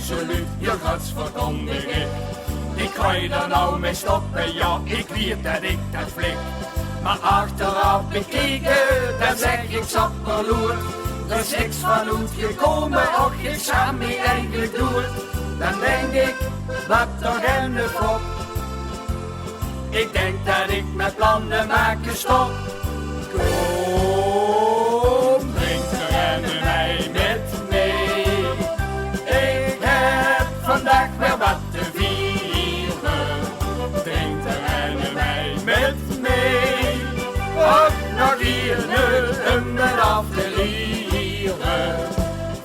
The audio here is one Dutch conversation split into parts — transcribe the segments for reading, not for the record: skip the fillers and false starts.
Resoluut, je gods verkondig ik ga je er nou mee stoppen, ja, ik weet dat ik dat flik. Maar achteraf bekeken, dan zeg ik sapperloer. Er is niks van goed gekomen, och, ik zou me eigenlijk doen. Dan denk ik, wat toch en de fok. Ik denk dat ik met plannen maken stop. Kom, drink er en mij met mee. Vandaag weer wat te vieren, drink er en mij met mee. Och, nog hier een met af te lieren.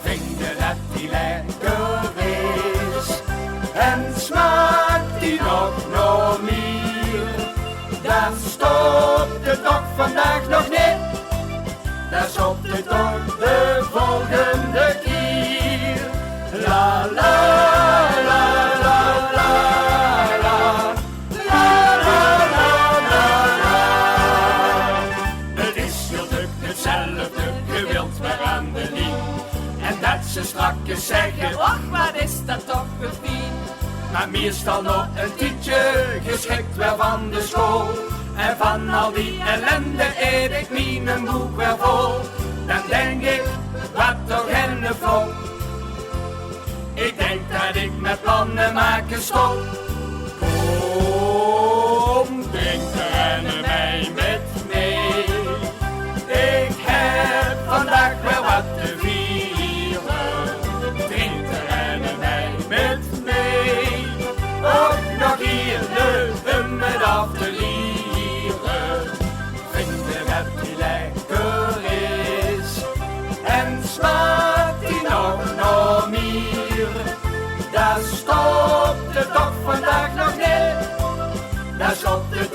Vind je dat die lekker is? En smaakt die nog meer? Dan stopt het toch vandaag nog niet. Dan stopt het toch de volgende keer. La la. Strakjes zeggen, och, wat is dat toch fijn. Maar meestal nog een tietje, geschikt wel van de school. En van al die ellende eet ik mijn boek weer vol. Dan denk ik, wat toch en de vol. Ik denk dat ik met plannen maken stop. Kom, drink er en mij met mee. Ik heb vandaag wel wat te vieren. Nog hier met af te lieren. Vinden dat die lekker is. En smaakt die nog meer. Daar stopt het toch vandaag nog niet. Daar stopt het